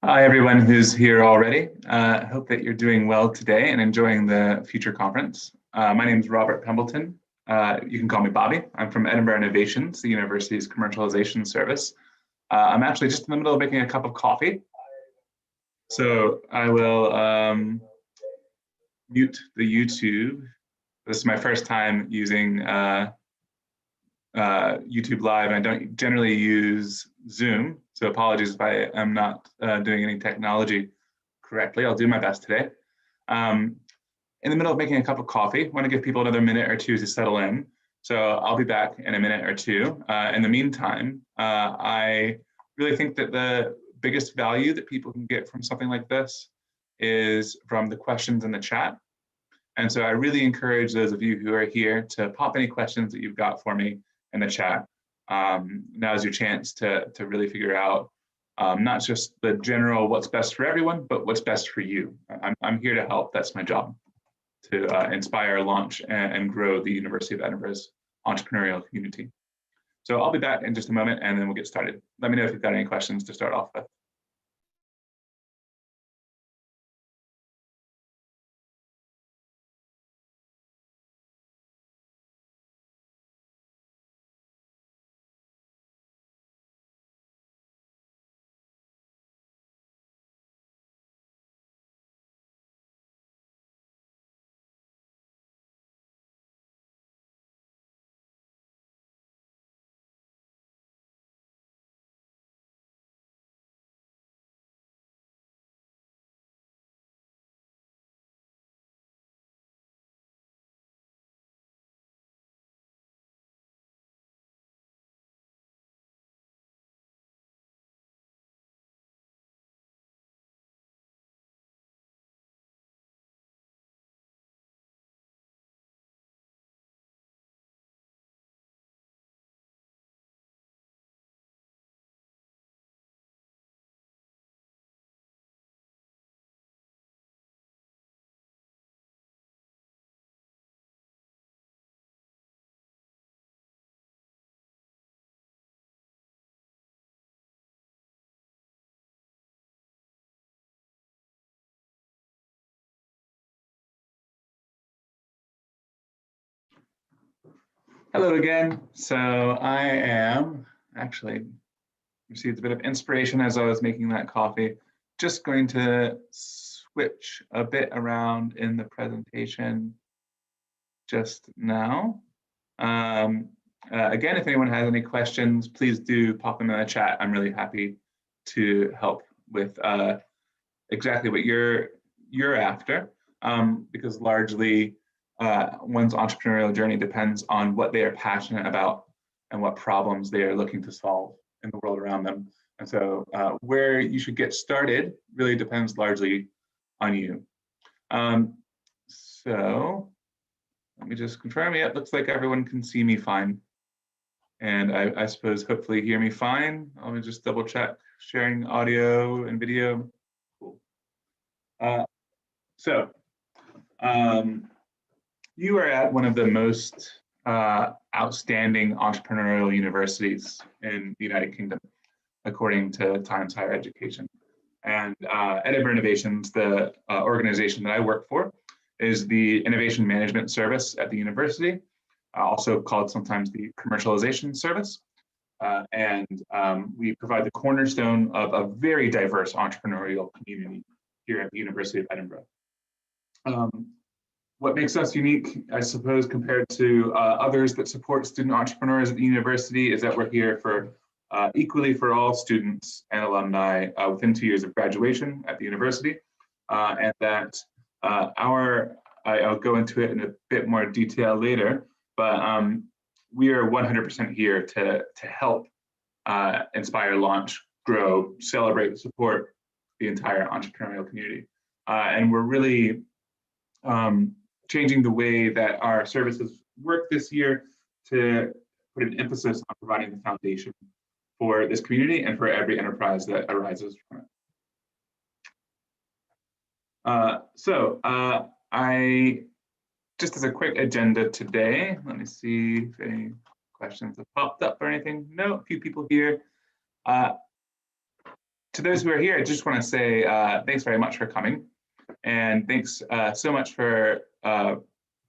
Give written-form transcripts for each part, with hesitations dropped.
Hi, everyone who's here already. I hope that you're doing well today and enjoying the future conference. My name is Robert Pembleton. You can call me Bobby. I'm from Edinburgh Innovations, the university's commercialization service. I'm actually just in the middle of making a cup of coffee. So I will mute the YouTube. This is my first time using YouTube Live, and I don't generally use Zoom, so apologies if I am not doing any technology correctly. I'll do my best today. In the middle of making a cup of coffee, I want to give people another minute or two to settle in. So I'll be back in a minute or two. In the meantime, I really think that the biggest value that people can get from something like this is from the questions in the chat. And so I really encourage those of you who are here to pop any questions that you've got for me in the chat. Now's your chance to really figure out not just the general what's best for everyone, but what's best for you. I'm here to help. That's my job, to inspire, launch, and grow the University of Edinburgh's entrepreneurial community. So I'll be back in just a moment, and then we'll get started. Let me know if you've got any questions to start off with. Hello again. So I am actually received a bit of inspiration as I was making that coffee. Just going to switch a bit around in the presentation just now. Again, if anyone has any questions, please do pop them in the chat. I'm really happy to help with exactly what you're after, because largely one's entrepreneurial journey depends on what they are passionate about and what problems they are looking to solve in the world around them. And so where you should get started really depends largely on you. So let me just confirm. Yeah, it looks like everyone can see me fine. And I suppose hopefully hear me fine. Let me just double check sharing audio and video. Cool. So you are at one of the most outstandanding entrepreneurial universities in the United Kingdom, according to Times Higher Education. And Edinburgh Innovations, the organization that I work for, is the innovation management service at the university, also called sometimes the commercialization service. And we provide the cornerstone of a very diverse entrepreneurial community here at the University of Edinburgh. What makes us unique, I suppose, compared to others that support student entrepreneurs at the university is that we're here for equally for all students and alumni within 2 years of graduation at the university, and that I'll go into it in a bit more detail later, but we are 100% here to help inspire, launch, grow, celebrate, support the entire entrepreneurial community. And we're really changing the way that our services work this year to put an emphasis on providing the foundation for this community and for every enterprise that arises from it. I just as a quick agenda today, let me see if any questions have popped up or anything. No, a few people here. to those who are here, I just want to say thanks very much for coming. And thanks so much for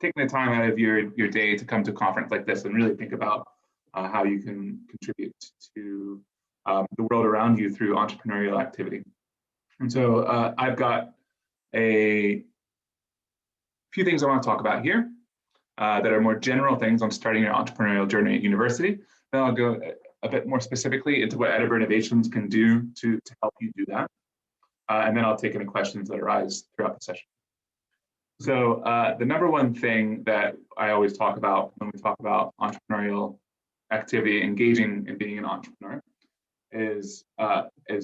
taking the time out of your day to come to a conference like this and really think about how you can contribute to the world around you through entrepreneurial activity. And so I've got a few things I want to talk about here that are more general things on starting your entrepreneurial journey at university. Then I'll go a bit more specifically into what Edinburgh Innovations can do to help you do that. And then I'll take any questions that arise throughout the session. So the number one thing that I always talk about when we talk about entrepreneurial activity, engaging in being an entrepreneur, is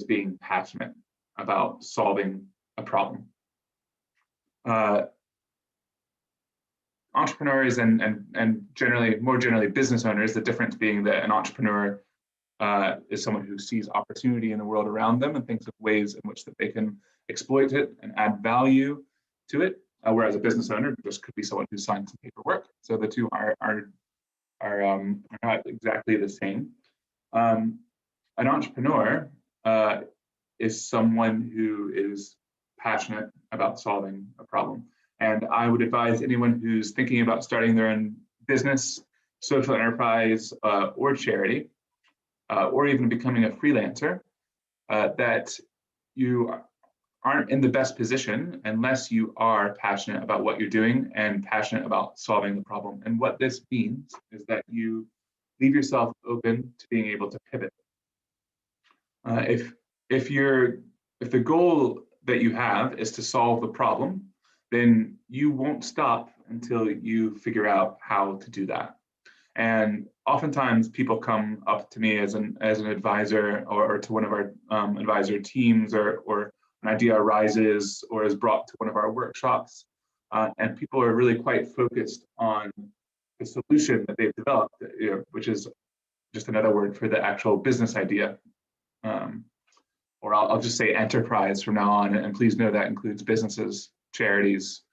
being passionate about solving a problem. Entrepreneurs and generally, more generally, business owners, the difference being that an entrepreneur is someone who sees opportunity in the world around them and thinks of ways in which that they can exploit it and add value to it. Whereas a business owner just could be someone who signs some paperwork. So the two are not exactly the same. An entrepreneur is someone who is passionate about solving a problem. And I would advise anyone who's thinking about starting their own business, social enterprise, or charity, or even becoming a freelancer, that you aren't in the best position unless you are passionate about what you're doing and passionate about solving the problem. And what this means is that you leave yourself open to being able to pivot. If the goal that you have is to solve the problem, then you won't stop until you figure out how to do that. And oftentimes people come up to me as an advisor or to one of our advisor teams, or an idea arises or is brought to one of our workshops, and people are really quite focused on the solution that they've developed, which is just another word for the actual business idea. Or I'll just say enterprise from now on, and please know that includes businesses, charities,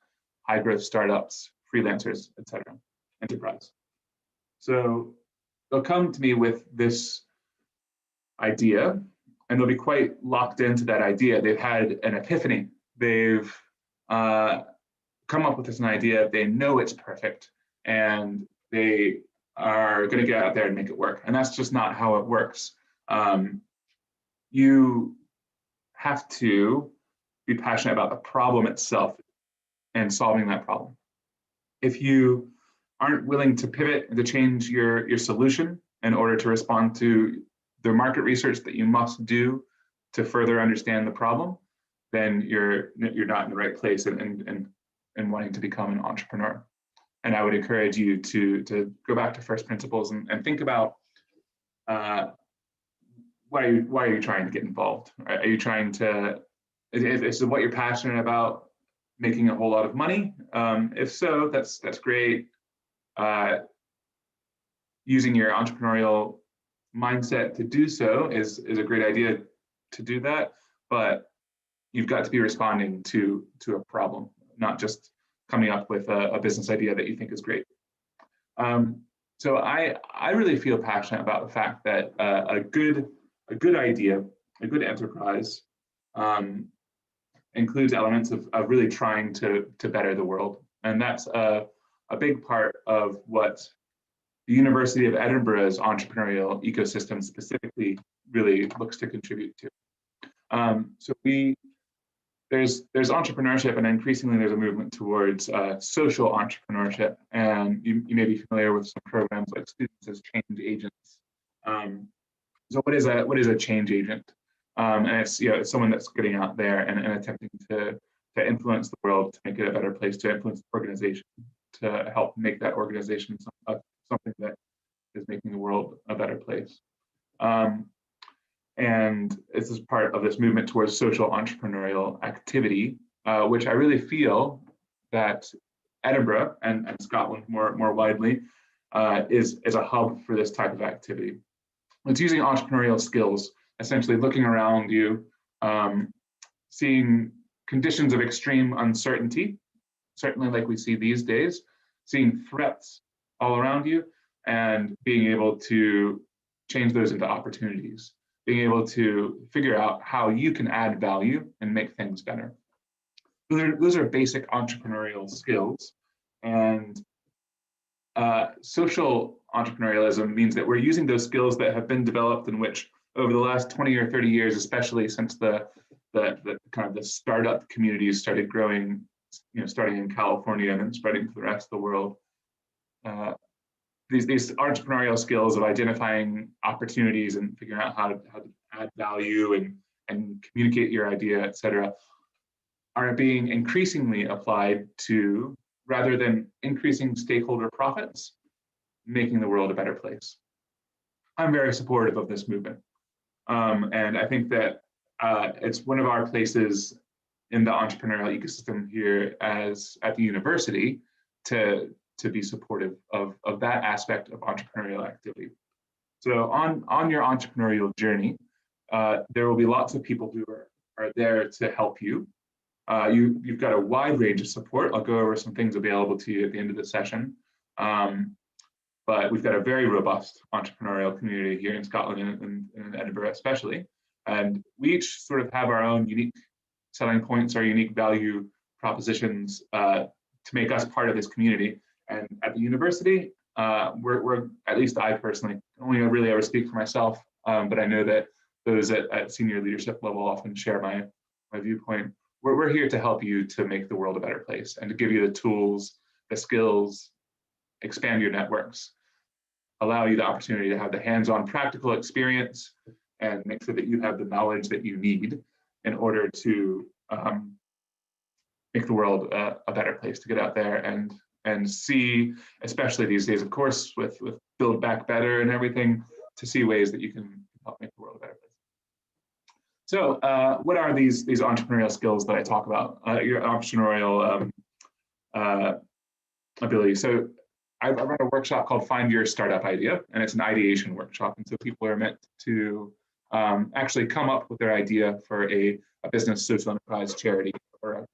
high growth startups, freelancers, etc. Enterprise. So they'll come to me with this idea, and they'll be quite locked into that idea. They've had an epiphany. They've come up with this idea. They know it's perfect, and they are going to get out there and make it work. And that's just not how it works. You have to be passionate about the problem itself and solving that problem. If you aren't willing to pivot and to change your solution in order to respond to the market research that you must do to further understand the problem, then you're not in the right place and wanting to become an entrepreneur. And I would encourage you to go back to first principles and think about why are you trying to get involved? Are you trying to, is what you're passionate about, making a whole lot of money? If so, that's great. Using your entrepreneurial mindset to do so is a great idea to do that, but you've got to be responding to a problem, not just coming up with a business idea that you think is great. So I really feel passionate about the fact that a good idea, a good enterprise, includes elements of really trying to better the world. And that's a big part of what the University of Edinburgh's entrepreneurial ecosystem specifically really looks to contribute to. So there's entrepreneurship, and increasingly there's a movement towards social entrepreneurship. And you may be familiar with some programs like students as change agents. So what is a change agent? And it's someone that's getting out there and attempting to influence the world, to make it a better place, to influence the organization, to help make that organization something that is making the world a better place. And this is part of this movement towards social entrepreneurial activity, which I really feel that Edinburgh and Scotland more widely is a hub for this type of activity. It's using entrepreneurial skills, essentially looking around you, seeing conditions of extreme uncertainty, certainly like we see these days, seeing threats all around you, and being able to change those into opportunities. being able to figure out how you can add value and make things better. Those are basic entrepreneurial skills. And social entrepreneurialism means that we're using those skills that have been developed in which over the last 20 or 30 years, especially since the kind of the startup communities started growing, starting in California and then spreading to the rest of the world. These entrepreneurial skills of identifying opportunities and figuring out how to add value and communicate your idea, et cetera, are being increasingly applied to, rather than increasing stakeholder profits, making the world a better place. I'm very supportive of this movement. And I think that it's one of our places in the entrepreneurial ecosystem here at the university to be supportive of that aspect of entrepreneurial activity. So on your entrepreneurial journey, there will be lots of people who are there to help you. You've got a wide range of support. I'll go over some things available to you at the end of the session. But we've got a very robust entrepreneurial community here in Scotland and in Edinburgh especially. And we each sort of have our own unique selling points, our unique value propositions to make us part of this community. And at the university, we're at least I personally only really ever speak for myself, but I know that those at senior leadership level often share my viewpoint. We're here to help you to make the world a better place and to give you the tools, the skills, expand your networks, allow you the opportunity to have the hands-on practical experience, and make sure that you have the knowledge that you need in order to make the world a better place, to get out there and see, especially these days, of course, with Build Back Better and everything, to see ways that you can help make the world a better place. So what are these entrepreneurial skills that I talk about? Your entrepreneurial ability. So I run a workshop called Find Your Startup Idea, and it's an ideation workshop. And so people are meant to actually come up with their idea for a business, social enterprise, charity, or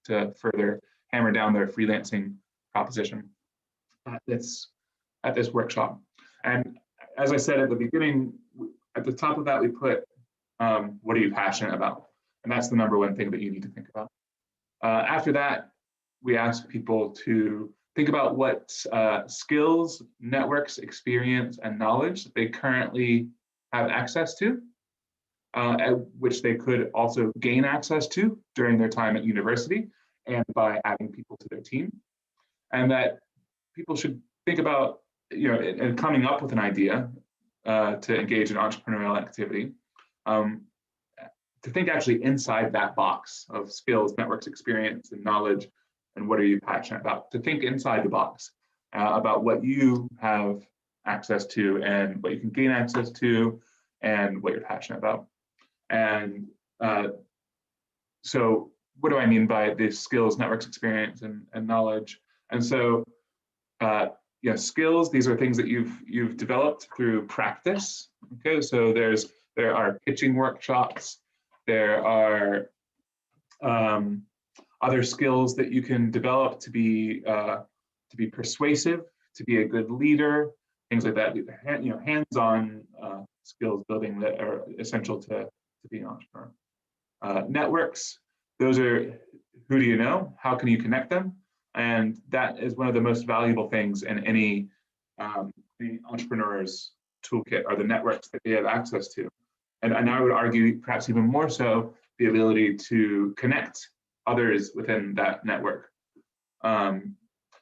to further hammer down their freelancing proposition at this workshop. And as I said at the beginning, at the top of that, we put what are you passionate about? And that's the number one thing that you need to think about. After that, we ask people to think about what skills, networks, experience, and knowledge they currently have access to, which they could also gain access to during their time at university and by adding people to their team. And that people should think about, and coming up with an idea to engage in entrepreneurial activity, to think actually inside that box of skills, networks, experience, and knowledge, and what are you passionate about, to think inside the box about what you have access to and what you can gain access to and what you're passionate about. And so what do I mean by the skills, networks, experience, and knowledge? And so skills, these are things that you've developed through practice. Okay, so there are pitching workshops, there are other skills that you can develop to be persuasive, to be a good leader, things like that. Hands-on skills building that are essential to being an entrepreneur. Networks, those are who do you know, how can you connect them, and that is one of the most valuable things in any entrepreneur's toolkit are the networks that they have access to, and I would argue perhaps even more so the ability to connect others within that network.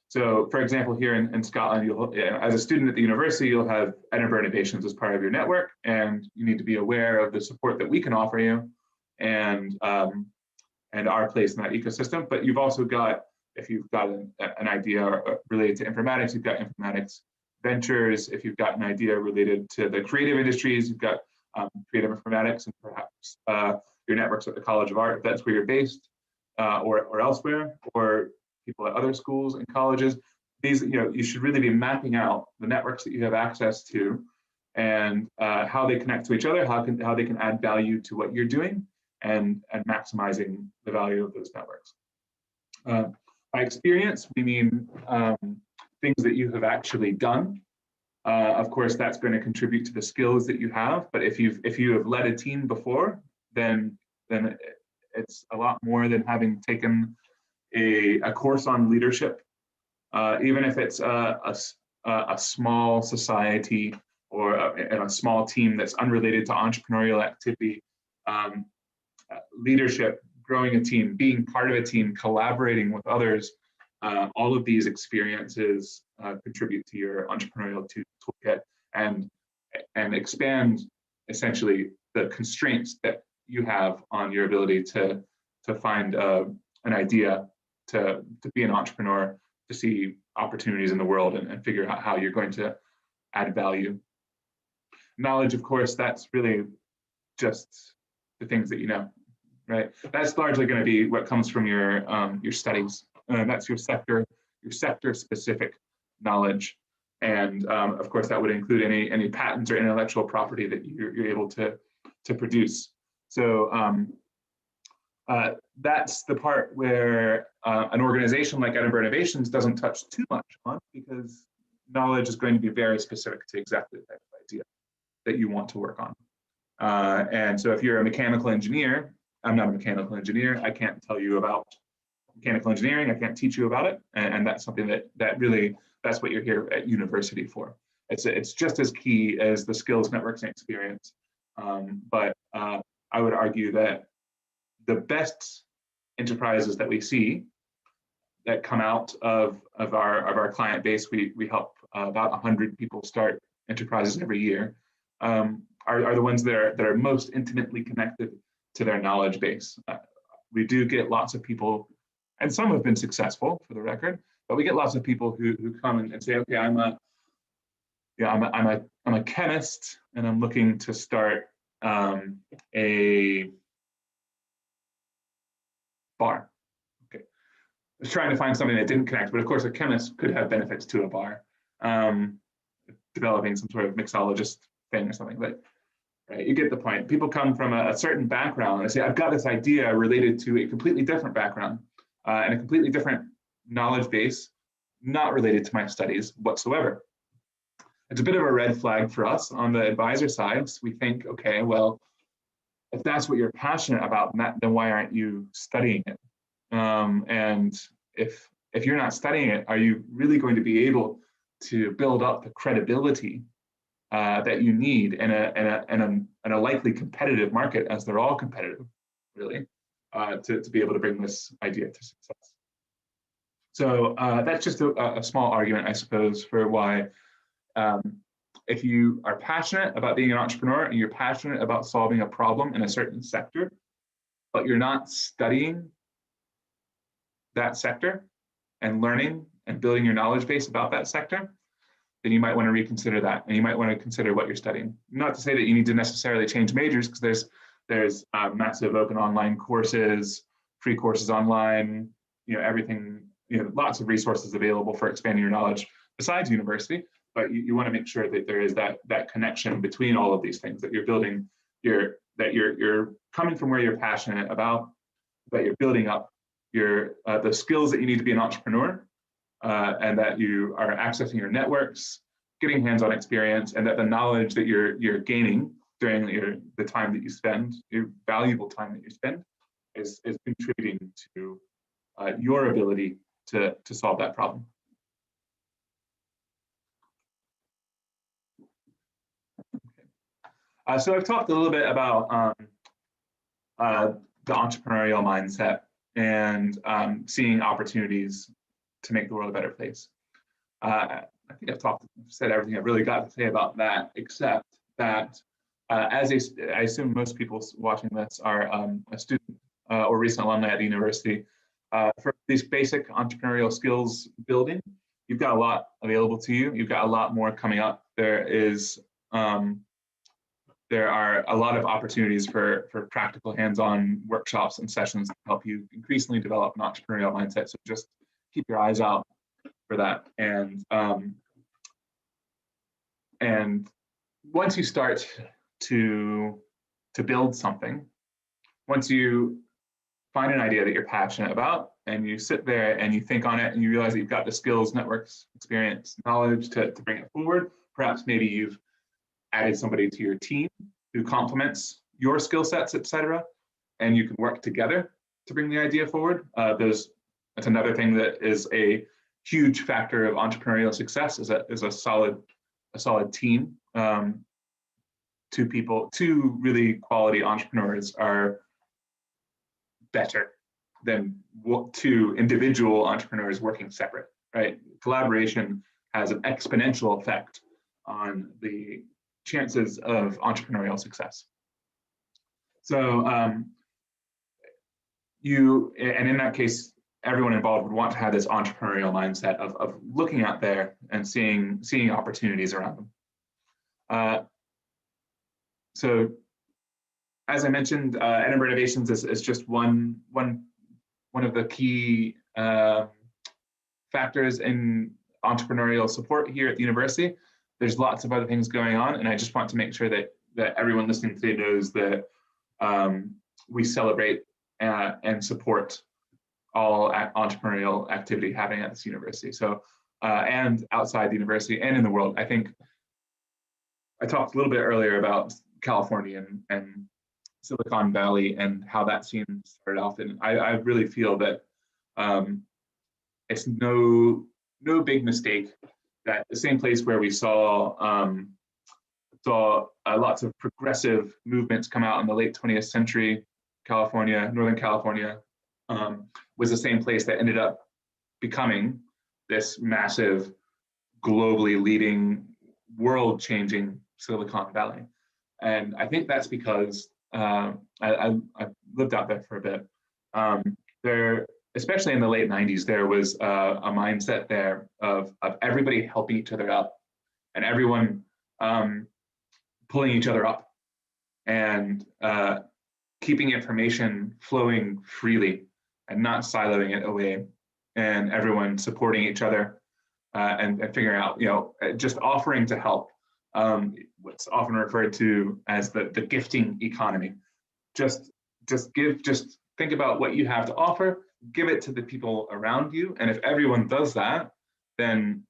So for example, here in Scotland, as a student at the university, you'll have Edinburgh Innovations as part of your network, and you need to be aware of the support that we can offer you and our place in that ecosystem. But you've also got, if you've got an idea related to informatics, you've got informatics ventures. If you've got an idea related to the creative industries, you've got creative informatics, and perhaps your networks at the College of Art, if that's where you're based, or elsewhere, or people at other schools and colleges. These, you should really be mapping out the networks that you have access to and how they connect to each other, how they can add value to what you're doing, and maximizing the value of those networks. By experience, we mean things that you have actually done. Of course, that's going to contribute to the skills that you have. But if you have led a team before, then it's a lot more than having taken a course on leadership. Even if it's a small society or a small team that's unrelated to entrepreneurial activity, leadership, growing a team, being part of a team, collaborating with others, all of these experiences contribute to your entrepreneurial toolkit and expand essentially the constraints that you have on your ability to find an idea, to be an entrepreneur, to see opportunities in the world and figure out how you're going to add value. Knowledge, of course, that's really just the things that you know, right? That's largely going to be what comes from your studies. That's your sector specific knowledge, and of course that would include any patents or intellectual property that you're able to produce. So that's the part where an organization like Edinburgh Innovations doesn't touch too much on, because knowledge is going to be very specific to exactly the type of idea that you want to work on. And so if you're a mechanical engineer, I'm not a mechanical engineer, I can't tell you about mechanical engineering, I can't teach you about it. And that's something that really, that's what you're here at university for. It's just as key as the skills, networks, and experience. But I would argue that the best enterprises that we see that come out of our client base, we help about 100 people start enterprises every year, are the ones that are most intimately connected to their knowledge base. We do get lots of people, and some have been successful for the record, but we get lots of people who come and say, okay, I'm a chemist and I'm looking to start a bar. Okay, I was trying to find something that didn't connect, but of course a chemist could have benefits to a bar, developing some sort of mixologist thing or something. But right, you get the point. People come from a certain background and they say, I've got this idea related to a completely different background and a completely different knowledge base, not related to my studies whatsoever. It's a bit of a red flag for us on the advisor side. So we think, okay, well, if that's what you're passionate about, then why aren't you studying it? And if you're not studying it, are you really going to be able to build up the credibility that you need in a likely competitive market, as they're all competitive, really, to be able to bring this idea to success? So that's just a small argument, I suppose, for why if you are passionate about being an entrepreneur and you're passionate about solving a problem in a certain sector, but you're not studying that sector and learning and building your knowledge base about that sector, then you might want to reconsider that, and you might want to consider what you're studying. Not to say that you need to necessarily change majors, because there's massive open online courses, free courses online, everything, lots of resources available for expanding your knowledge besides university. But you want to make sure that there is that connection between all of these things, that you're building that you're coming from where you're passionate about, that you're building up the skills that you need to be an entrepreneur, and that you are accessing your networks, getting hands-on experience, and that the knowledge that you're gaining during the time that you spend, your valuable time that you spend, is contributing to your ability to solve that problem. So I've talked a little bit about the entrepreneurial mindset and seeing opportunities to make the world a better place. I think I've said everything I've really got to say about that, except that I assume most people watching this are a student or recent alumni at the university. For these basic entrepreneurial skills building, you've got a lot available to you. You've got a lot more coming up. There are a lot of opportunities for practical hands-on workshops and sessions to help you increasingly develop an entrepreneurial mindset. So just keep your eyes out for that. And once you start to build something, once you find an idea that you're passionate about and you sit there and you think on it and you realize that you've got the skills, networks, experience, knowledge to bring it forward, Perhaps maybe you've added somebody to your team who complements your skill sets, etc., and you can work together to bring the idea forward. That's another thing that is a huge factor of entrepreneurial success, is a solid team. Two really quality entrepreneurs are better than two individual entrepreneurs working separate, right? Collaboration has an exponential effect on the chances of entrepreneurial success. So and in that case, everyone involved would want to have this entrepreneurial mindset of looking out there and seeing opportunities around them. So as I mentioned, Edinburgh Innovations is just one of the key factors in entrepreneurial support here at the university. There's lots of other things going on, and I just want to make sure that everyone listening today knows that we celebrate and support all entrepreneurial activity happening at this university. So, and outside the university and in the world. I think I talked a little bit earlier about California and Silicon Valley and how that scene started off. And I really feel that it's no big mistake that the same place where we saw lots of progressive movements come out in the late 20th century, Northern California, was the same place that ended up becoming this massive, globally leading, world-changing Silicon Valley. And I think that's because I lived out there for a bit. There, especially in the late 90s, there was a mindset there of everybody helping each other up and everyone pulling each other up and keeping information flowing freely and not siloing it away, and everyone supporting each other and figuring out, just offering to help. What's often referred to as the gifting economy. Just think about what you have to offer, give it to the people around you, and if everyone does that, then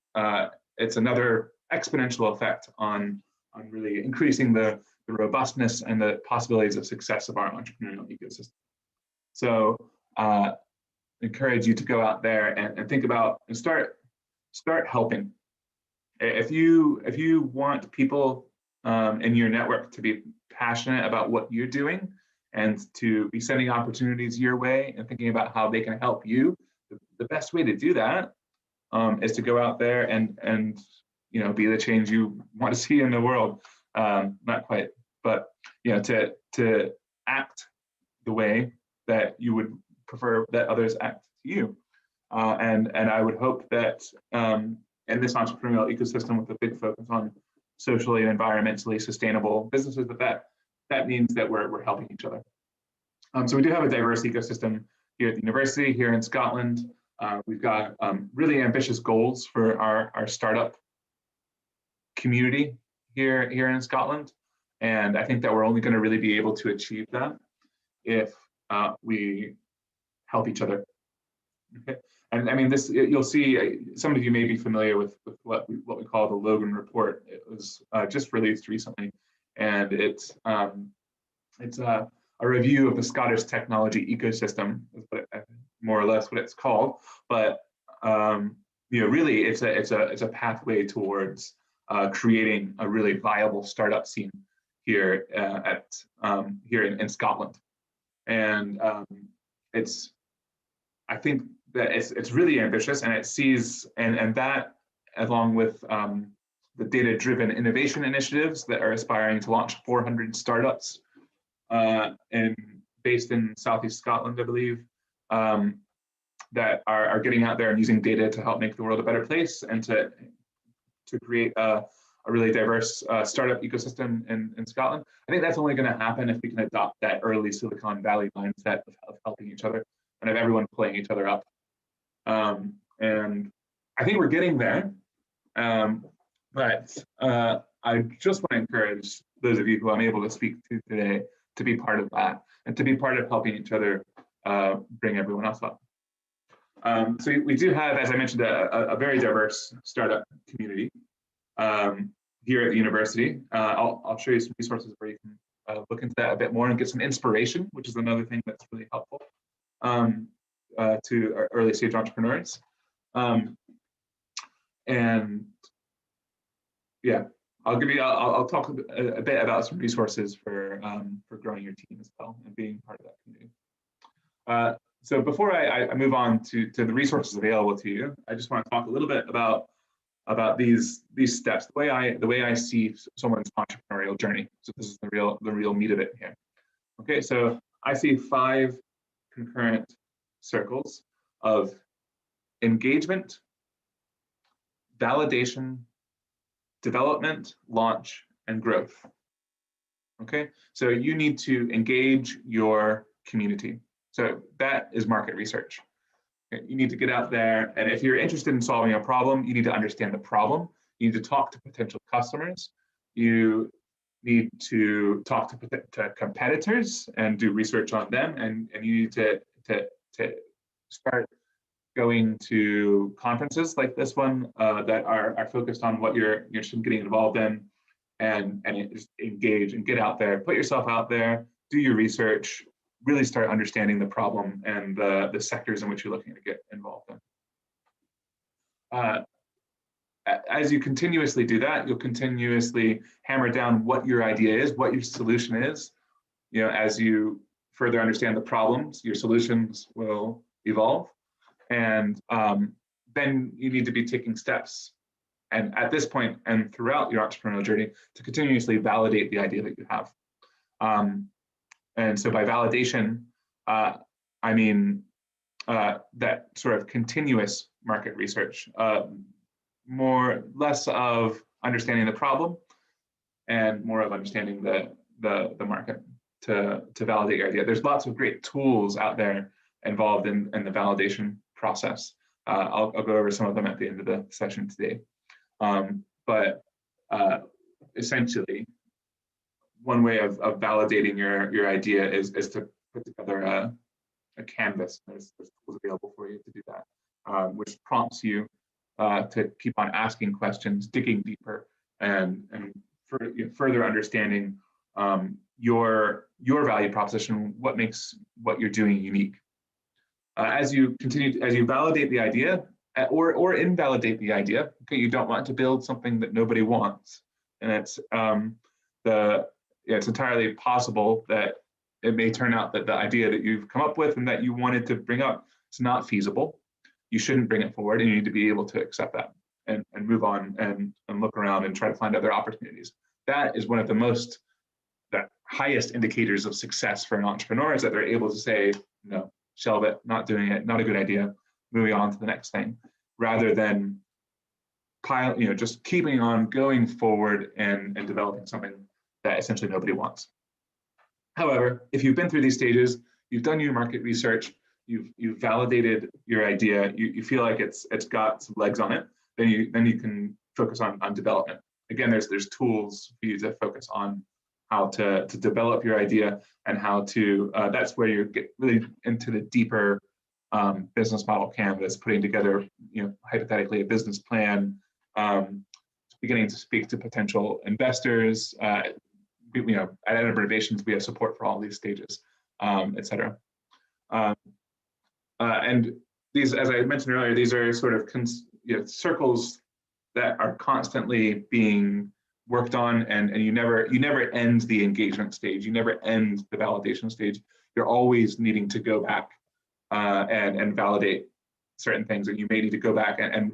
it's another exponential effect on really increasing the robustness and the possibilities of success of our entrepreneurial ecosystem. So encourage you to go out there and think about and start helping. If you want people in your network to be passionate about what you're doing and to be sending opportunities your way and thinking about how they can help you, the best way to do that is to go out there and be the change you want to see in the world. Not quite, but to act the way that you would prefer that others act to you. And I would hope that in this entrepreneurial ecosystem with a big focus on socially and environmentally sustainable businesses, that means that we're helping each other. So we do have a diverse ecosystem here at the university, here in Scotland. We've got really ambitious goals for our startup community here in Scotland. And I think that we're only going to really be able to achieve that if we help each other. Okay. And I mean, this, you'll see, some of you may be familiar with what we call the Logan Report. It was just released recently, and it's a review of the Scottish technology ecosystem, is more or less what it's called. But really, it's a pathway towards creating a really viable startup scene here here in Scotland, and I think that it's really ambitious, and it sees and that, along with the data-driven innovation initiatives that are aspiring to launch 400 startups based in Southeast Scotland, I believe, that are getting out there and using data to help make the world a better place and to create a really diverse startup ecosystem in Scotland. I think that's only going to happen if we can adopt that early Silicon Valley mindset of helping each other and of everyone pulling each other up. And I think we're getting there. But I just want to encourage those of you who I'm able to speak to today to be part of that and to be part of helping each other bring everyone else up. So we do have, as I mentioned, a very diverse startup community. here at the university. I'll show you some resources where you can look into that a bit more and get some inspiration, which is another thing that's really helpful to our early stage entrepreneurs. And yeah, I'll talk a bit about some resources for growing your team as well and being part of that community. So before I move on to the resources available to you, I just want to talk a little bit about these steps, the way I see someone's entrepreneurial journey. So this is the real meat of it here. Okay, so I see 5 concurrent circles of engagement, validation, development, launch, and growth. Okay, so you need to engage your community. So that is market research. You need to get out there, and if you're interested in solving a problem, you need to understand the problem. You need to talk to potential customers. You need to talk to competitors and do research on them, and you need to start going to conferences like this one that are focused on what you're interested in getting involved in, and just engage and get out there, put yourself out there, do your research, really start understanding the problem and the sectors in which you're looking to get involved in. As you continuously do that, you'll continuously hammer down what your idea is, what your solution is. You know, as you further understand the problems, your solutions will evolve. And then you need to be taking steps. And at this point and throughout your entrepreneurial journey, to continuously validate the idea that you have. And so by validation, I mean that sort of continuous market research, less of understanding the problem and more of understanding the market to validate your idea. There's lots of great tools out there involved in the validation process. I'll go over some of them at the end of the session today. But essentially, one way of validating your idea is to put together a canvas. There's tools available for you to do that, which prompts you to keep on asking questions, digging deeper, and further understanding your value proposition, what makes what you're doing unique. As you validate the idea or invalidate the idea, okay, you don't want to build something that nobody wants, and it's entirely possible that it may turn out that the idea that you've come up with and that you wanted to bring up is not feasible. You shouldn't bring it forward, and you need to be able to accept that and move on and look around and try to find other opportunities. That is one of the highest indicators of success for an entrepreneur, is that they're able to say, no, shelve it, not doing it, not a good idea, moving on to the next thing, rather than just keeping on going forward and developing something that essentially nobody wants. However, if you've been through these stages, you've done your market research, you've validated your idea, you feel like it's got some legs on it, then you can focus on development. Again, there's tools for you to focus on how to develop your idea and how to, that's where you get really into the deeper business model canvas, putting together, hypothetically a business plan, beginning to speak to potential investors. At Edinburgh Innovations, we have support for all these stages, et cetera. And these, as I mentioned earlier, these are sort of circles that are constantly being worked on, and you never end the engagement stage. You never end the validation stage. You're always needing to go back and validate certain things, and you may need to go back and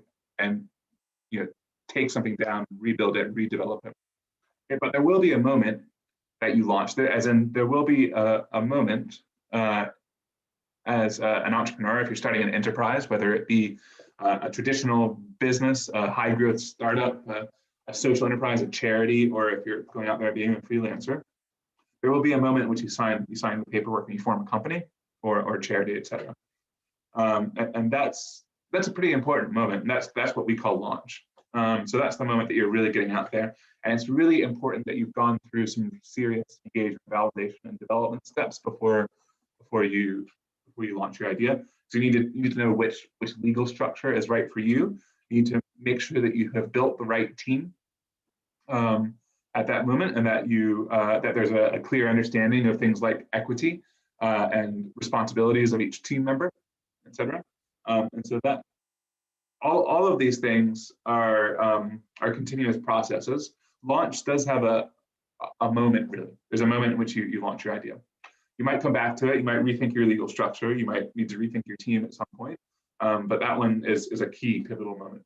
take something down, rebuild it, redevelop it. Okay, but there will be a moment that you launch, as in there will be a moment as an entrepreneur, if you're starting an enterprise, whether it be a traditional business, a high growth startup, a social enterprise, a charity, or if you're going out there being a freelancer, there will be a moment in which you sign the paperwork and you form a company or a charity, et cetera. And that's a pretty important moment. And that's what we call launch. So that's the moment that you're really getting out there. And it's really important that you've gone through some serious engagement, validation, and development steps before you launch your idea. So you need to know which legal structure is right for you. You need to make sure that you have built the right team at that moment, and that that there's a clear understanding of things like equity and responsibilities of each team member, etc. And so that all of these things are continuous processes. Launch does have a moment, really. There's a moment in which you launch your idea. You might come back to it. You might rethink your legal structure. You might need to rethink your team at some point. But that one is a key pivotal moment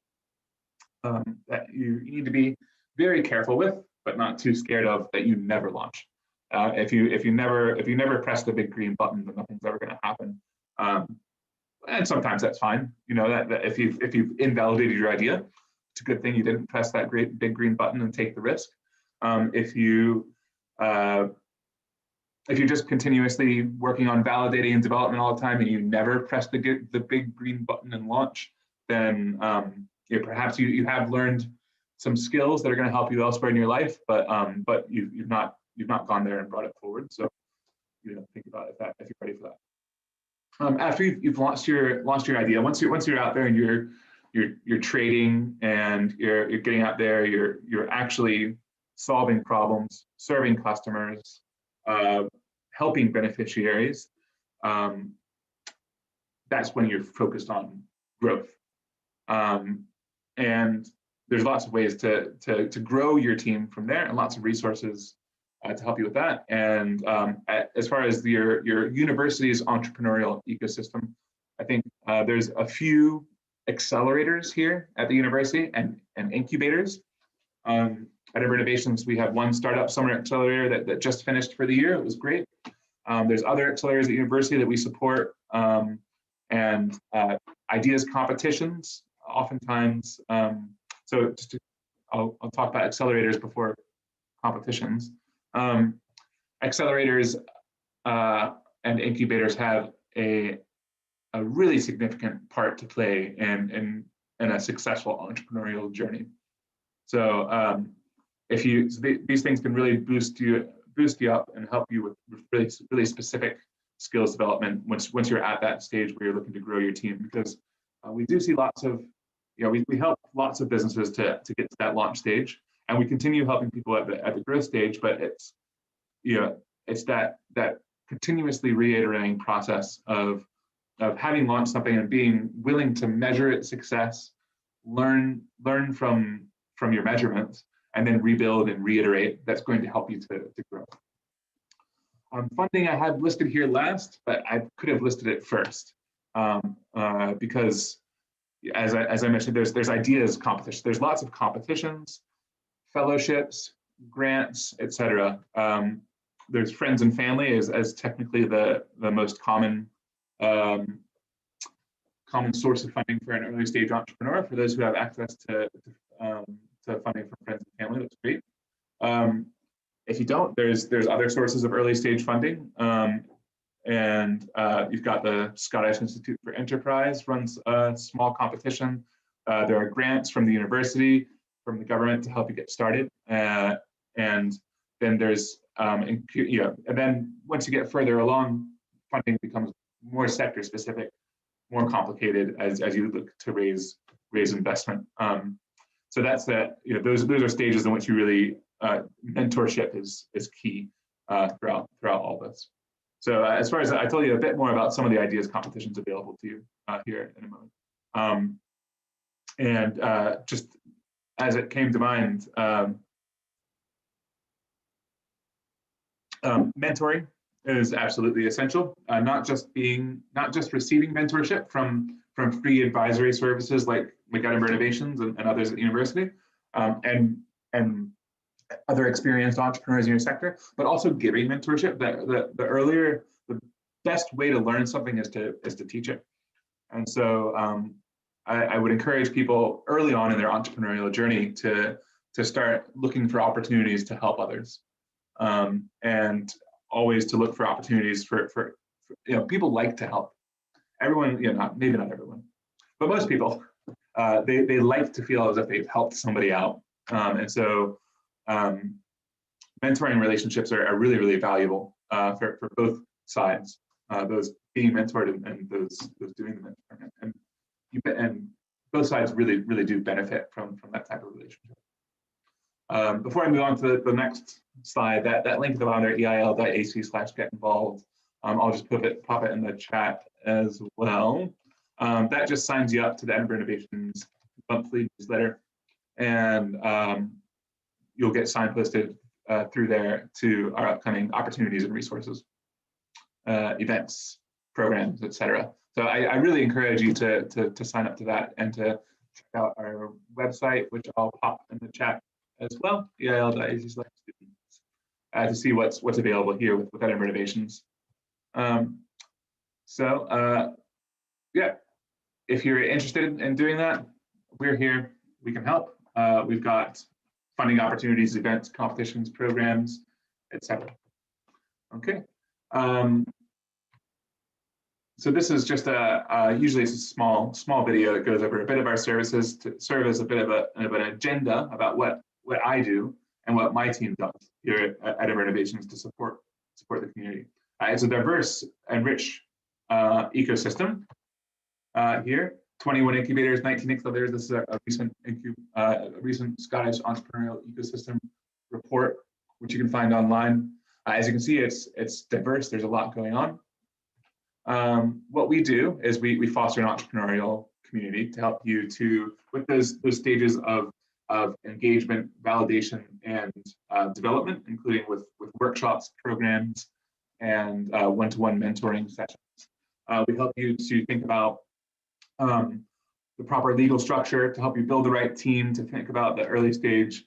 that you need to be very careful with, but not too scared of, that you never launch. If you never press the big green button, then nothing's ever going to happen. And sometimes that's fine. You know that if you've invalidated your idea, it's a good thing you didn't press that great big green button and take the risk. If you're just continuously working on validating and development all the time, and you never press the big green button and launch, then perhaps you have learned some skills that are going to help you elsewhere in your life, but you've not gone there and brought it forward. So think about if you're ready for that. After you've launched your idea, once you're out there and you're trading and you're getting out there, you're actually solving problems, serving customers, helping beneficiaries. That's when you're focused on growth. And there's lots of ways to grow your team from there, and lots of resources to help you with that. And as far as your university's entrepreneurial ecosystem, I think there's a few accelerators here at the university and incubators. At Edinburgh Innovations, we have one startup summer accelerator that just finished for the year. It was great. There's other accelerators at the university that we support, and ideas competitions, oftentimes. So I'll talk about accelerators before competitions. Accelerators and incubators have a really significant part to play in a successful entrepreneurial journey. So these things can really boost you up and help you with really specific skills development once you're at that stage where you're looking to grow your team, because we do see lots of we help lots of businesses to get to that launch stage, and we continue helping people at the growth stage, but it's that continuously reiterating process of having launched something and being willing to measure its success, learn from your measurements, and then rebuild and reiterate. That's going to help you to grow. Funding I had listed here last, but I could have listed it first because as I mentioned, there's ideas competition. There's lots of competitions, fellowships, grants, etc. There's friends and family as technically the most common source of funding for an early stage entrepreneur. For those who have access to funding from friends and family, that's great. If you don't, there's other sources of early stage funding. And you've got the Scottish Institute for Enterprise runs a small competition. There are grants from the university, from the government to help you get started. And then there's, and then once you get further along, funding becomes more sector specific, more complicated as you look to raise investment. So that's that. Those are stages in which you really mentorship is key throughout all this. So as far as I told you a bit more about some of the ideas competitions available to you here in a moment. And just as it came to mind, mentoring is absolutely essential. Not just receiving mentorship from free advisory services like Edinburgh Innovations and others at the university, and other experienced entrepreneurs in your sector, but also giving mentorship. The best way to learn something is to teach it. And so I would encourage people early on in their entrepreneurial journey to start looking for opportunities to help others, and always to look for opportunities for people like to help. Everyone, maybe not everyone, but most people, they like to feel as if they've helped somebody out. And so mentoring relationships are really, really valuable for both sides, those being mentored and those doing the mentoring. And both sides really, really do benefit from that type of relationship. Before I move on to the next slide, that link at the bottom there, eil.ac/get involved, I'll just pop it in the chat as well. That just signs you up to the Edinburgh Innovations monthly newsletter, and you'll get signposted through there to our upcoming opportunities and resources, events, programs, etc. So I really encourage you to sign up to that and to check out our website, which I'll pop in the chat as well, eil.ac/students, to see what's available here with Edinburgh Innovations. Yeah, if you're interested in doing that, we're here. We can help. We've got funding opportunities, events, competitions, programs, etc. Okay. So this is just usually it's a small video that goes over a bit of our services to serve as a bit of an agenda about what I do and what my team does here at Edinburgh Innovations to support the community. It's a diverse and rich ecosystem here. 21 incubators, 19 accelerators. This is a recent Scottish Entrepreneurial Ecosystem report, which you can find online. As you can see, it's diverse. There's a lot going on. What we do is we foster an entrepreneurial community to help you with those stages of engagement, validation, and development, including with workshops, programs, and one-to-one mentoring sessions. We help you to think about the proper legal structure, to help you build the right team, to think about the early stage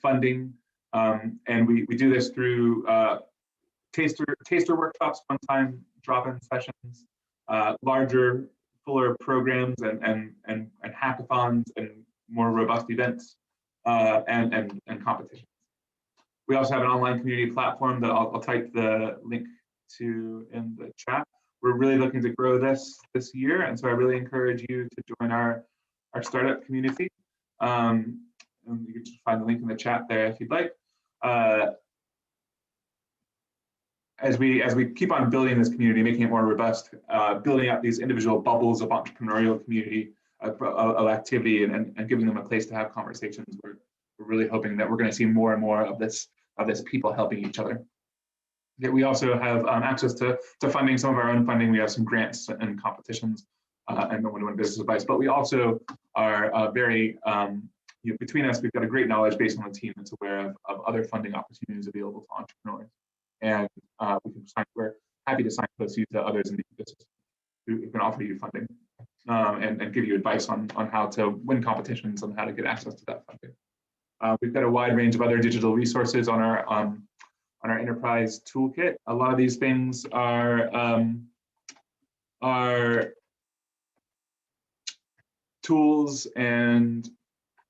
funding. And we do this through taster workshops, one-time drop-in sessions, larger, fuller programs, and hackathons, and more robust events, and competitions. We also have an online community platform that I'll type the link to in the chat. We're really looking to grow this year, and so I really encourage you to join our startup community. And you can just find the link in the chat there if you'd like. As we keep on building this community, making it more robust, building out these individual bubbles of entrepreneurial community of activity, and giving them a place to have conversations, we're really hoping that we're going to see more and more of this people helping each other. Yeah, we also have access to funding, some of our own funding. We have some grants and competitions and one-to-one business advice, but we also are very, between us, we've got a great knowledge base on the team that's aware of other funding opportunities available to entrepreneurs. And we're happy to signpost you to others in the ecosystem who can offer you funding and give you advice on how to win competitions and how to get access to that funding. We've got a wide range of other digital resources on our enterprise toolkit. A lot of these things are tools and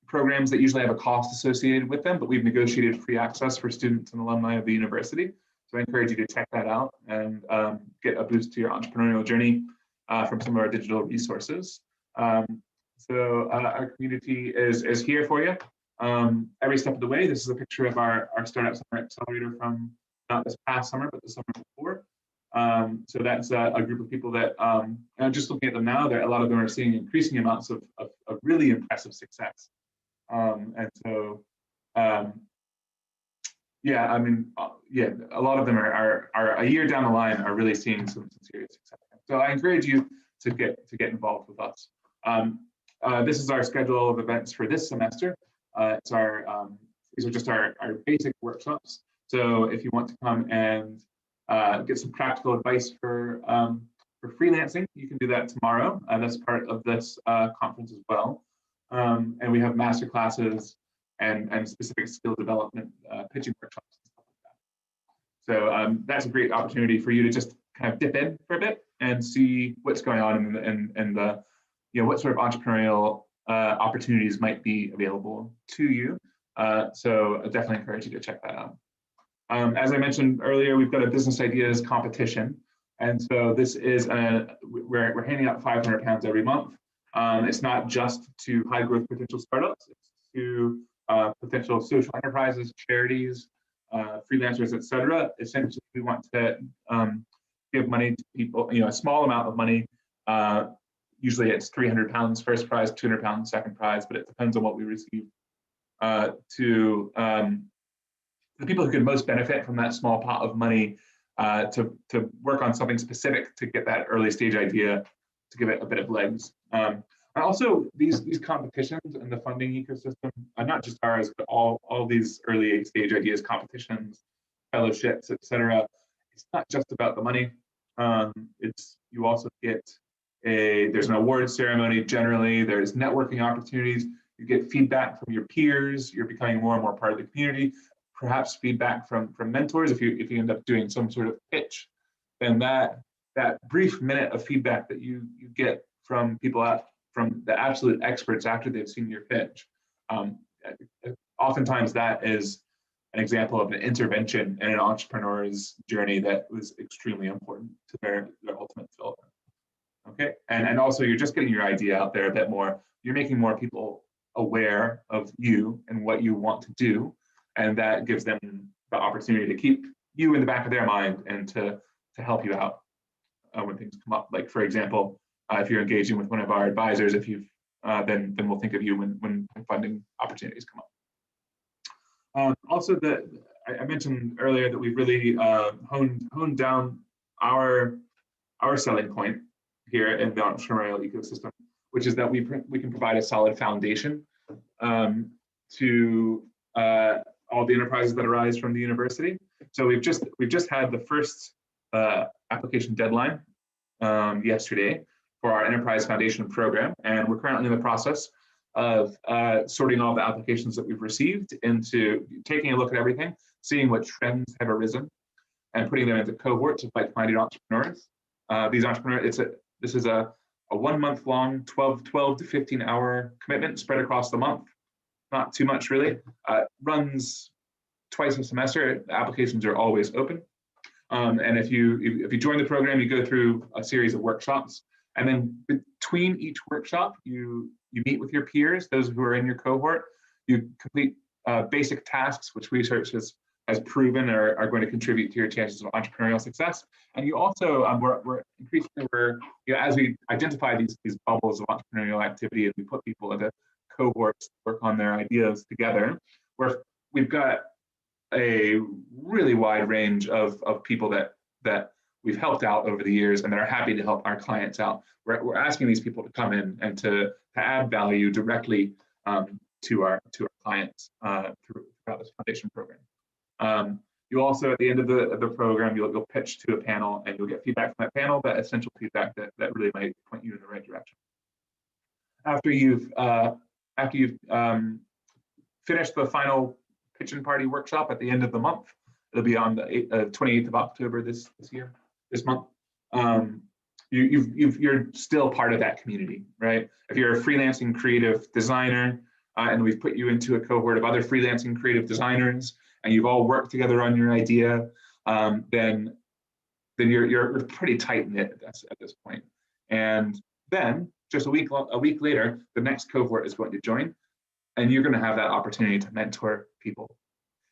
programs that usually have a cost associated with them, but we've negotiated free access for students and alumni of the university. So I encourage you to check that out and get a boost to your entrepreneurial journey from some of our digital resources. So our community is here for you every step of the way. This is a picture of our Startup Summer Accelerator from not this past summer, but the summer before. So that's a group of people that, and just looking at them now, a lot of them are seeing increasing amounts of really impressive success. And so, yeah, I mean, yeah, a lot of them are a year down the line are really seeing some serious success. So I encourage you to get involved with us. This is our schedule of events for this semester. It's these are just our basic workshops. So if you want to come and get some practical advice for freelancing, you can do that tomorrow. That's part of this conference as well. And we have master classes and specific skill development, pitching workshops and stuff like that. So that's a great opportunity for you to just kind of dip in for a bit and see what's going on and the, what sort of entrepreneurial opportunities might be available to you. So I definitely encourage you to check that out. As I mentioned earlier, we've got a business ideas competition. And so this is, we're handing out £500 every month. It's not just to high growth potential startups, it's to potential social enterprises, charities, freelancers, etc. Essentially, we want to give money to people, a small amount of money. Usually it's £300 first prize, £200 second prize, but it depends on what we receive to the people who can most benefit from that small pot of money to work on something specific to get that early stage idea to give it a bit of legs. And also these competitions and the funding ecosystem, not just ours, but all these early stage ideas, competitions, fellowships, etc. It's not just about the money. You also get there's an award ceremony generally, there's networking opportunities, you get feedback from your peers, you're becoming more and more part of the community, perhaps feedback from mentors. If you end up doing some sort of pitch, then that brief minute of feedback that you get from people from the absolute experts after they've seen your pitch, oftentimes that is an example of an intervention in an entrepreneur's journey that was extremely important to their ultimate development. Okay, and also you're just getting your idea out there a bit more. You're making more people aware of you and what you want to do, and that gives them the opportunity to keep you in the back of their mind and to help you out when things come up. Like for example, if you're engaging with one of our advisors, if you've then we'll think of you when funding opportunities come up. Also, I mentioned earlier that we've really honed down our selling point here in the entrepreneurial ecosystem, which is that we can provide a solid foundation to all the enterprises that arise from the university. So we've just had the first application deadline yesterday for our Enterprise Foundation program, and we're currently in the process of sorting all the applications that we've received into taking a look at everything, seeing what trends have arisen, and putting them into cohorts of like-minded entrepreneurs. These entrepreneurs, this is a 1 month long, 12 to 15 hour commitment spread across the month. Not too much really. Runs twice a semester. The applications are always open. And if you join the program, you go through a series of workshops, and then between each workshop, you meet with your peers, those who are in your cohort. You complete basic tasks, which research has proven are going to contribute to your chances of entrepreneurial success. And you also, we're increasingly, as we identify these bubbles of entrepreneurial activity and we put people into cohorts to work on their ideas together, we've got a really wide range of people that we've helped out over the years and that are happy to help our clients out. We're asking these people to come in and to add value directly to our clients throughout this foundation program. You also, at the end of the program, you'll pitch to a panel and you'll get feedback from that panel, that essential feedback that really might point you in the right direction. After you've finished the final pitch and party workshop at the end of the month, it'll be on the 28th of October this month. You're still part of that community, right? If you're a freelancing creative designer, and we've put you into a cohort of other freelancing creative designers, and you've all worked together on your idea, then you're pretty tight knit at this point. And then just a week later, the next cohort is going to join, and you're going to have that opportunity to mentor people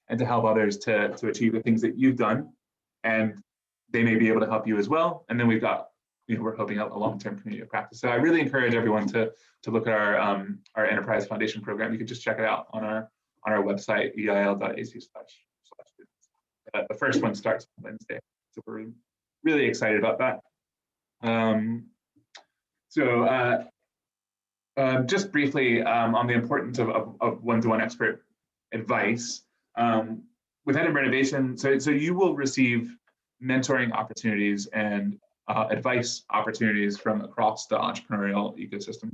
and to help others to achieve the things that you've done, and they may be able to help you as well. And then we've got, we're hoping a long-term community of practice. So I really encourage everyone to look at our Enterprise Foundation program. You can just check it out on our website, eil.ac/students. The first one starts on Wednesday, so we're really excited about that. Just briefly on the importance of one-to-one expert advice. With Edinburgh Innovation, so you will receive mentoring opportunities and advice opportunities from across the entrepreneurial ecosystem.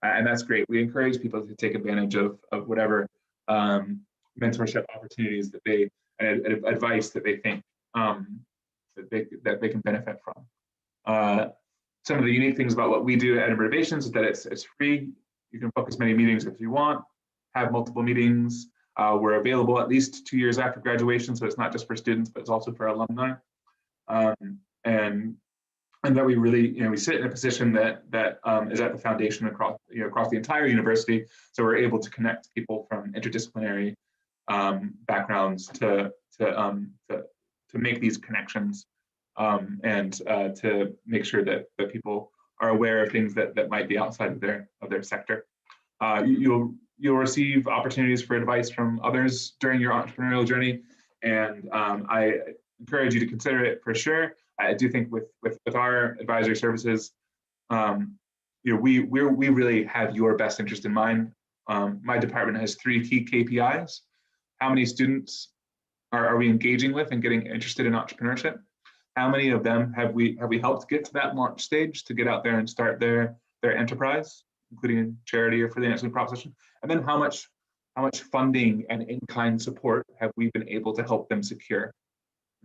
And that's great. We encourage people to take advantage of whatever mentorship opportunities that and advice that they think that they can benefit from. Some of the unique things about what we do at Edinburgh Innovations is that it's free. You can book as many meetings as you want, have multiple meetings. We're available at least 2 years after graduation, so it's not just for students, but it's also for alumni. And that we really, we sit in a position that is at the foundation across the entire university. So we're able to connect people from interdisciplinary backgrounds to make these connections and to make sure that people are aware of things that might be outside of their sector. You'll you'll receive opportunities for advice from others during your entrepreneurial journey, and I encourage you to consider it for sure. I do think with our advisory services, we really have your best interest in mind. My department has 3 key KPIs. How many students are we engaging with and getting interested in entrepreneurship? How many of them have we helped get to that launch stage to get out there and start their enterprise, including charity or freelancing proposition? And then how much funding and in-kind support have we been able to help them secure?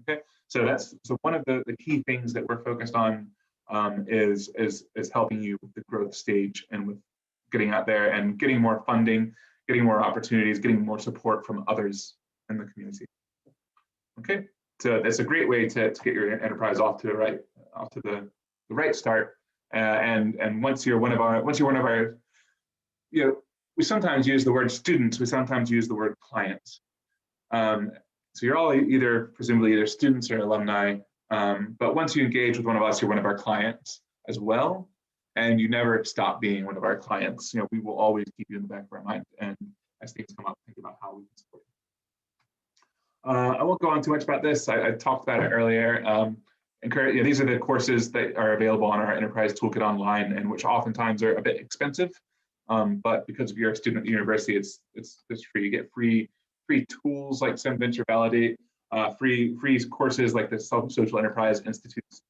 Okay, so one of the key things that we're focused on is helping you with the growth stage and with getting out there and getting more funding, getting more opportunities, getting more support from others in the community. Okay, so that's a great way to get your enterprise off to the right start. And once you're one of our, we sometimes use the word students, we sometimes use the word clients. So you're all presumably either students or alumni, but once you engage with one of us, you're one of our clients as well, and you never stop being one of our clients. We will always keep you in the back of our mind, and as things come up, think about how we can support you. I won't go on too much about this. I talked about it earlier. These are the courses that are available on our Enterprise Toolkit online, and which oftentimes are a bit expensive, but because you're a student at the university, it's free. You get free tools like SemVenture Validate, free courses like the Social Enterprise Institute's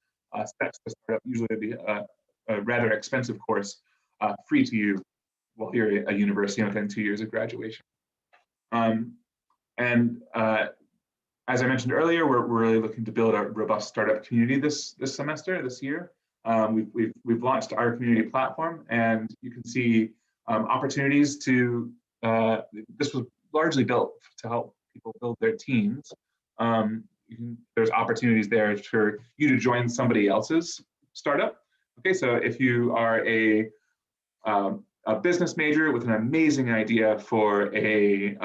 Steps to Startup, usually be a rather expensive course, free to you while you're at a university within 2 years of graduation. As I mentioned earlier, we're really looking to build a robust startup community this year. We've launched our community platform, and you can see opportunities to. This was largely built to help people build their teams. There's opportunities there for you to join somebody else's startup. Okay, so if you are a business major with an amazing idea for a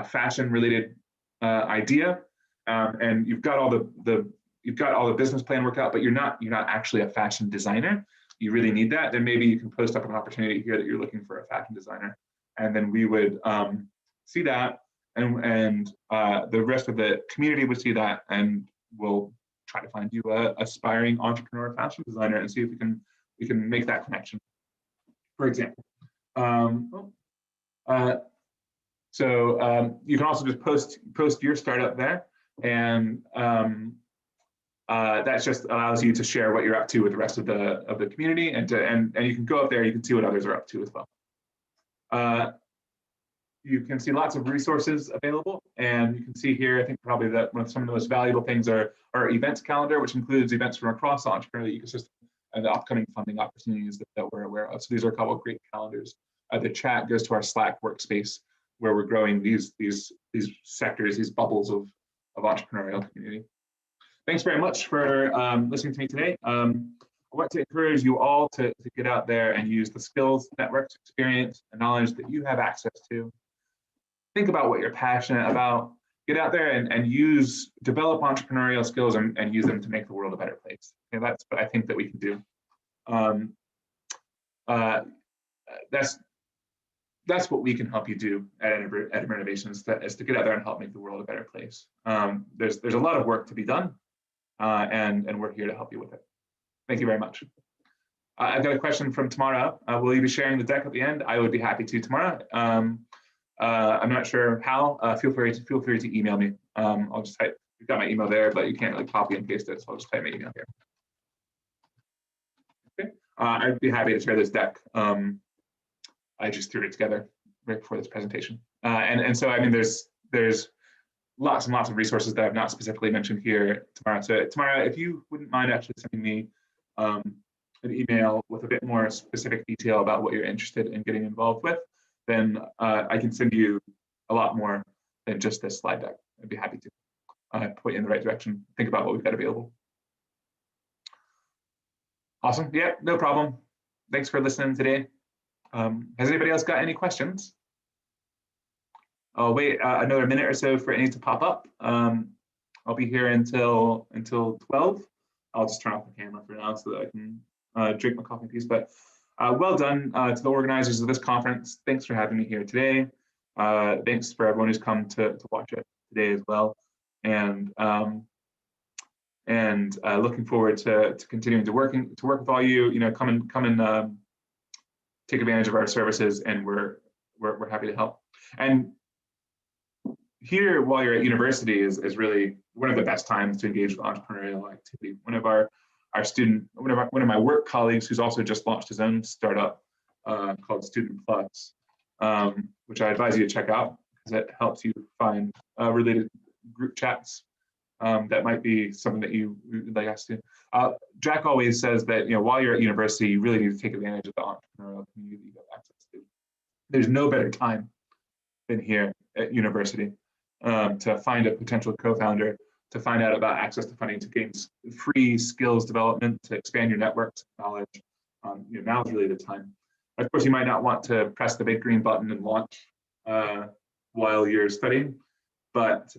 fashion-related idea, and you've got all the business plan worked out, but you're not actually a fashion designer. You really need that. Then maybe you can post up an opportunity here that you're looking for a fashion designer, and then we would see that, and the rest of the community would see that, and we'll try to find you a aspiring entrepreneur fashion designer and see if we can make that connection. For example, so you can also just post your startup there, and that just allows you to share what you're up to with the rest of the community, and you can go up there, you can see what others are up to as well. You can see lots of resources available, and you can see here, I think probably that some of the most valuable things are our events calendar, which includes events from across the entrepreneurial ecosystem and the upcoming funding opportunities that we're aware of. So these are a couple of great calendars. The chat goes to our Slack workspace, where we're growing these sectors, these bubbles of entrepreneurial community. Thanks very much for listening to me today. I want to encourage you all to get out there and use the skills, networks, experience, and knowledge that you have access to. Think about what you're passionate about. Get out there and develop entrepreneurial skills and use them to make the world a better place. And that's what I think that we can do. That's what we can help you do at Edinburgh Innovations, is to get out there and help make the world a better place. There's a lot of work to be done, and we're here to help you with it. Thank you very much. I've got a question from Tamara. Will you be sharing the deck at the end? I would be happy to tomorrow. I'm not sure how. Feel free to email me. I'll just type. You've got my email there, but you can't really copy and paste it, so I'll just type my email here. Okay. I'd be happy to share this deck. I just threw it together right before this presentation, and so I mean, there's lots and lots of resources that I've not specifically mentioned here tomorrow. So tomorrow, if you wouldn't mind actually sending me an email with a bit more specific detail about what you're interested in getting involved with, then I can send you a lot more than just this slide deck. I'd be happy to point you in the right direction. Think about what we've got available. Awesome. Yeah, no problem. Thanks for listening today. Has anybody else got any questions? I'll wait another minute or so for any to pop up. I'll be here until 12. I'll just turn off the camera for now so that I can drink my coffee in peace. But Well done to the organizers of this conference. Thanks for having me here today. Thanks for everyone who's come to watch it today as well. And looking forward to continuing to work with all you. You know, come and take advantage of our services, and we're happy to help. And here, while you're at university, is really one of the best times to engage with entrepreneurial activity. One of my work colleagues, who's also just launched his own startup called Student Plus, which I advise you to check out because it helps you find related group chats that might be something that you would like us to. Jack always says that, you know, while you're at university, you really need to take advantage of the entrepreneurial community you have access to. There's no better time than here at university to find a potential co-founder, to find out about access to funding, to gain free skills development, to expand your networks, knowledge. You know, now is really the time. Of course, you might not want to press the big green button and launch while you're studying, but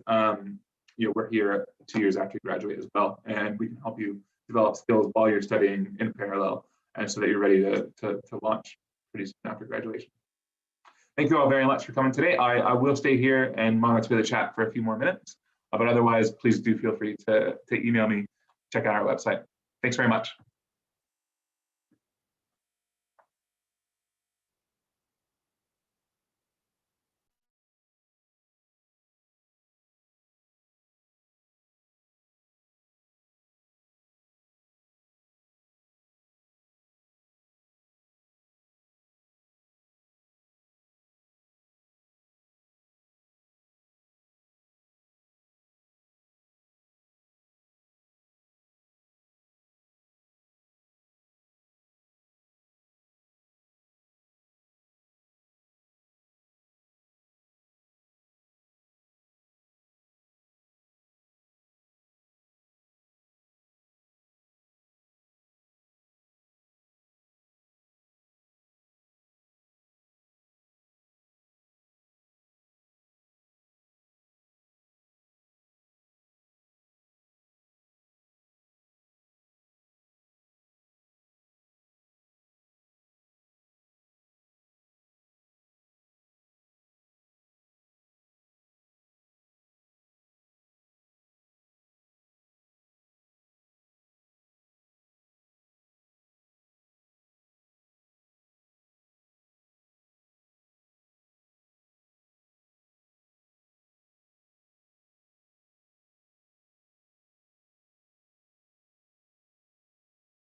you know, we're here 2 years after you graduate as well, and we can help you develop skills while you're studying in parallel, and so that you're ready to launch pretty soon after graduation. Thank you all very much for coming today. I will stay here and monitor the chat for a few more minutes, but otherwise, please do feel free to email me, check out our website. Thanks very much.